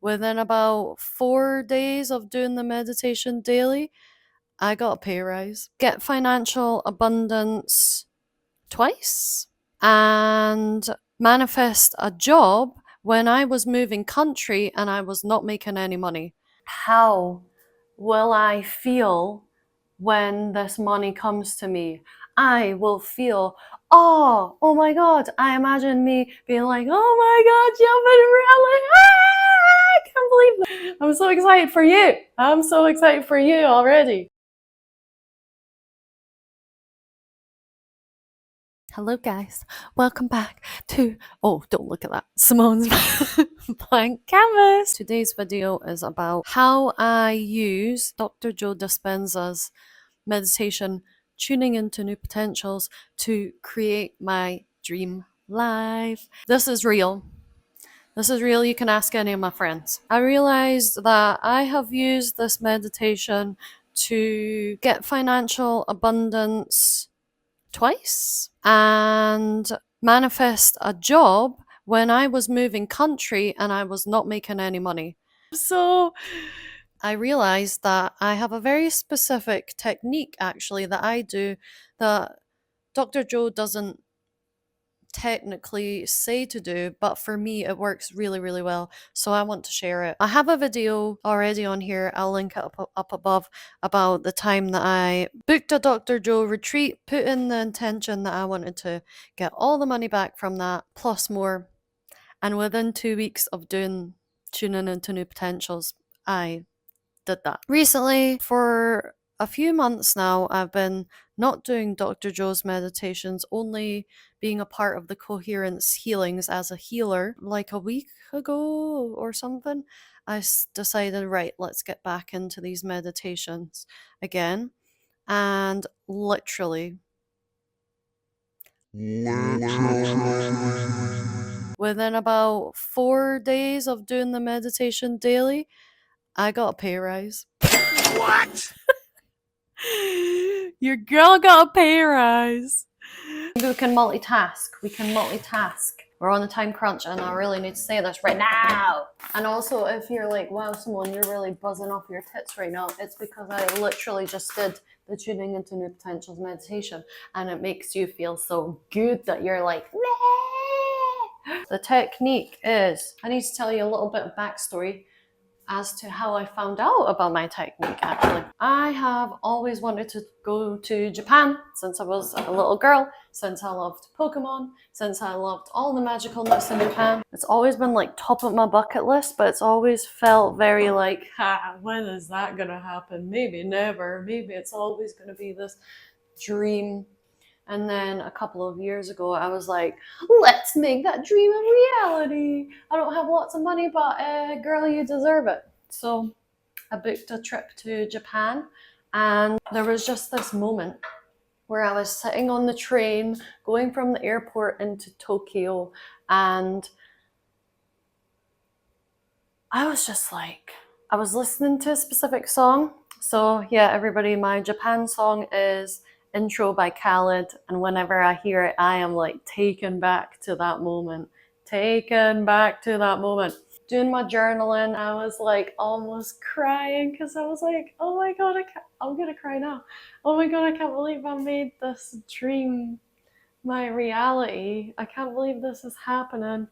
Within about 4 days of doing the meditation daily, I got a pay rise. Get financial abundance twice. And manifest a job when I was moving country and I was not making any money. How will I feel when this money comes to me? I will feel, oh my God. I imagine me being like, oh my God, jumping really, I can't believe that. I'm so excited for you. I'm so excited for you already. Hello guys, welcome back to, don't look at that, Simone's blank canvas. Today's video is about how I use Dr. Joe Dispenza's meditation, tuning into new potentials to create my dream life. This is real. This is real. You can ask any of my friends. I realized that I have used this meditation to get financial abundance twice and manifest a job when I was moving country and I was not making any money. So I realized that I have a very specific technique actually that I do that Dr. Joe doesn't technically say to do, but for me it works really, really well. So I want to share it. I have a video already on here. I'll link it up above about the time that I booked a Dr. Joe retreat, put in the intention that I wanted to get all the money back from that, plus more. And within 2 weeks of doing tuning into new potentials, I did that. Recently, for a few months now, I've been not doing Dr. Joe's meditations, only being a part of the Coherence healings as a healer. Like a week ago or something, I decided, right, let's get back into these meditations again. And literally, within about 4 days of doing the meditation daily, I got a pay rise. What? Your girl got a pay rise. We can multitask. We're on a time crunch and I really need to say this right now. And also, if you're like, wow, Simone, you're really buzzing off your tits right now, it's because I literally just did the tuning into new potentials meditation and it makes you feel so good that you're like, meh. The technique is, I need to tell you a little bit of backstory as to how I found out about my technique actually. I have always wanted to go to Japan since I was a little girl, since I loved Pokemon, since I loved all the magicalness in Japan. It's always been like top of my bucket list, but it's always felt very like, when is that gonna happen? Maybe never, maybe it's always gonna be this dream. And then a couple of years ago, I was like, let's make that dream a reality. I don't have lots of money, but girl, you deserve it. So I booked a trip to Japan and there was just this moment where I was sitting on the train going from the airport into Tokyo and I was just like, I was listening to a specific song. So yeah, everybody, my Japan song is Intro by Khaled, and whenever I hear it, I am like taken back to that moment. Doing my journaling, I was like almost crying because I was like, oh my God, I'm gonna cry now. Oh my God, I can't believe I made this dream my reality. I can't believe this is happening.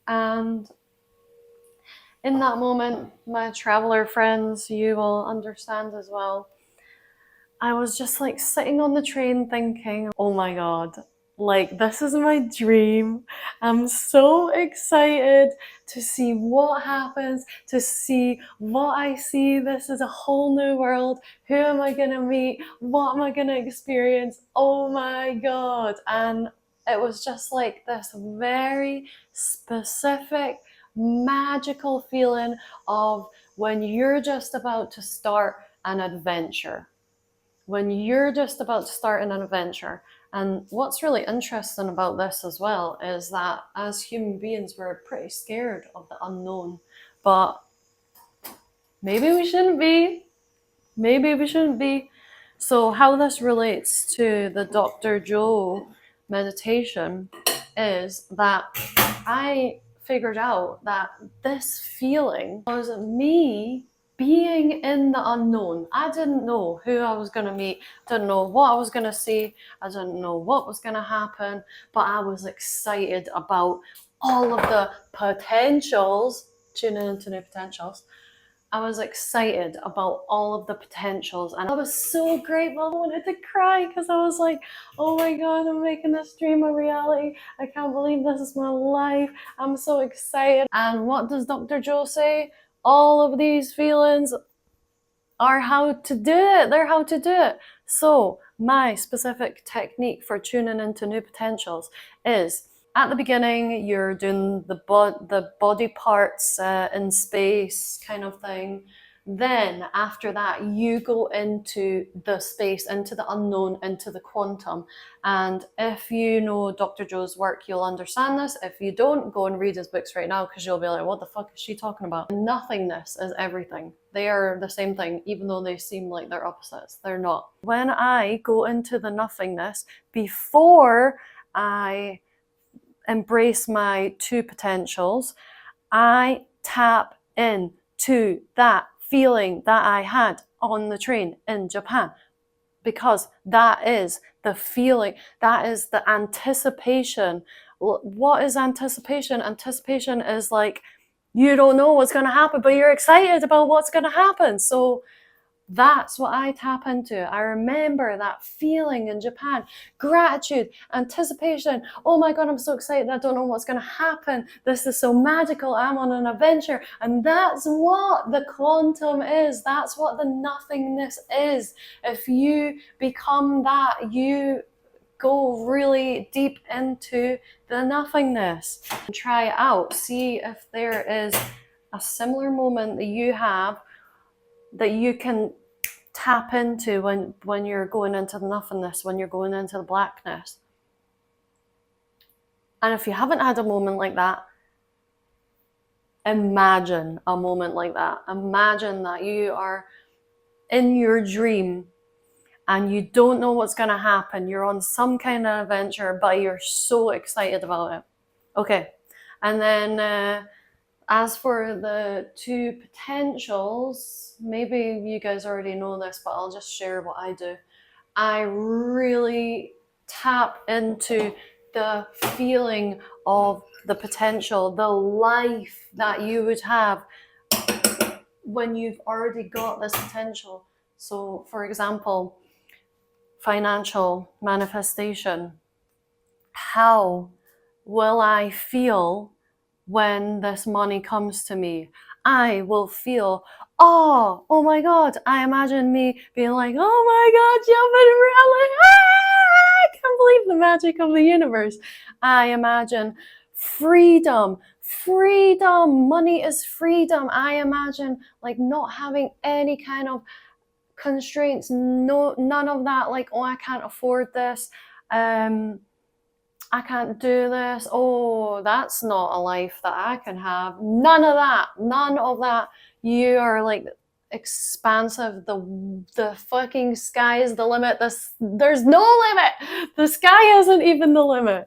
And in that moment, my traveler friends, you will understand as well, I was just like sitting on the train thinking, oh my God, like this is my dream. I'm so excited to see what happens, to see what I see. This is a whole new world. Who am I gonna meet? What am I gonna experience? Oh my God. And it was just like this very specific, magical feeling of when you're just about to start an adventure. And what's really interesting about this as well is that as human beings, we're pretty scared of the unknown, but maybe we shouldn't be. So how this relates to the Dr. Joe meditation is that I figured out that this feeling was me being in the unknown. I didn't know who I was going to meet, didn't know what I was going to see, I didn't know what was going to happen, but I was excited about all of the potentials, tuning into new potentials. I was excited about all of the potentials, and I was so grateful. I wanted to cry because I was like, oh my God, I'm making this dream a reality. I can't believe this is my life. I'm so excited. And what does Dr. Joe say? All of these feelings are how to do it. They're how to do it. So my specific technique for tuning into new potentials is, at the beginning, you're doing the body parts in space kind of thing. Then after that, you go into the space, into the unknown, into the quantum. And if you know Dr. Joe's work, you'll understand this. If you don't, go and read his books right now, because you'll be like, what the fuck is she talking about? Nothingness is everything. They are the same thing, even though they seem like they're opposites. They're not. When I go into the nothingness, before I embrace my two potentials, I tap into that feeling that I had on the train in Japan, because that is the feeling, that is the anticipation. What is anticipation? Anticipation is like, you don't know what's going to happen, but you're excited about what's going to happen. So that's what I tap into. I remember that feeling in Japan. Gratitude, anticipation. Oh my God, I'm so excited. I don't know what's going to happen. This is so magical. I'm on an adventure. And that's what the quantum is. That's what the nothingness is. If you become that, you go really deep into the nothingness. Try it out. See if there is a similar moment that you have that you can tap into when you're going into the nothingness, when you're going into the blackness. And if you haven't had a moment like that, imagine a moment like that. Imagine that you are in your dream and you don't know what's going to happen. You're on some kind of adventure, but you're so excited about it. Okay. And then as for the two potentials, maybe you guys already know this, but I'll just share what I do. I really tap into the feeling of the potential, the life that you would have when you've already got this potential. So, for example, financial manifestation. How will I feel when this money comes to me? I will feel, oh my God. I imagine me being like, oh my God, jumping around, like, I can't believe the magic of the universe. I imagine freedom. Money is freedom. I imagine like not having any kind of constraints, none of that, like, oh, I can't afford this. I can't do this. Oh, that's not a life that I can have. None of that. You are like expansive. The fucking sky is the limit. There's no limit. The sky isn't even the limit.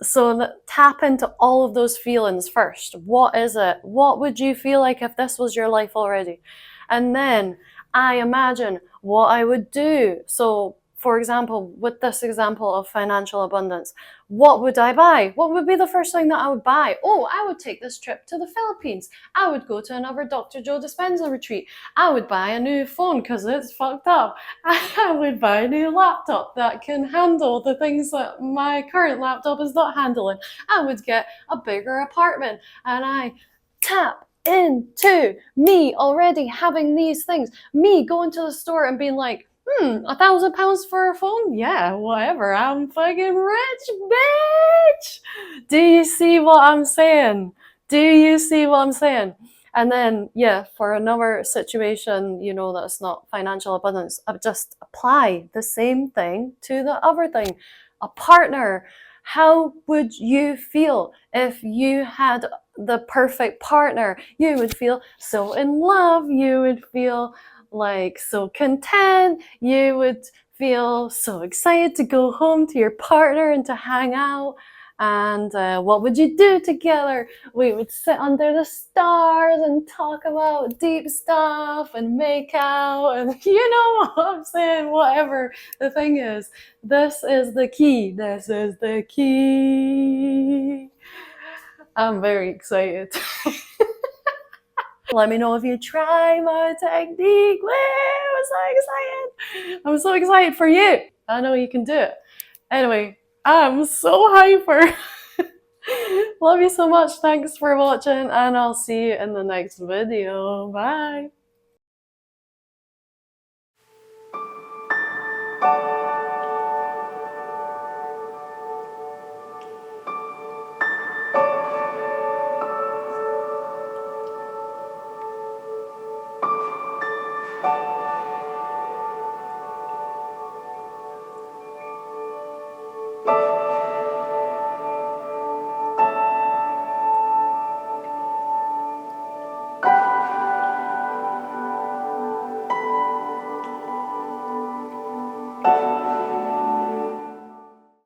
So tap into all of those feelings first. What is it? What would you feel like if this was your life already? And then I imagine what I would do. So, for example, with this example of financial abundance, what would I buy? What would be the first thing that I would buy? Oh, I would take this trip to the Philippines. I would go to another Dr. Joe Dispenza retreat. I would buy a new phone because it's fucked up. I would buy a new laptop that can handle the things that my current laptop is not handling. I would get a bigger apartment, and I tap into me already having these things. Me going to the store and being like, £1,000 for a phone? Yeah, whatever. I'm fucking rich, bitch. Do you see what I'm saying? And then, yeah, for another situation, that's not financial abundance, I just apply the same thing to the other thing. A partner. How would you feel if you had the perfect partner? You would feel so in love. You would feel like so content. You would feel so excited to go home to your partner and to hang out. And what would you do together? We would sit under the stars and talk about deep stuff and make out, and you know what I'm saying, whatever. The thing is, this is the key. This is the key. I'm very excited. Let me know if you try my technique. Woo, I'm so excited. I'm so excited for you. I know you can do it. Anyway, I'm so hyper. Love you so much. Thanks for watching, and I'll see you in the next video. Bye.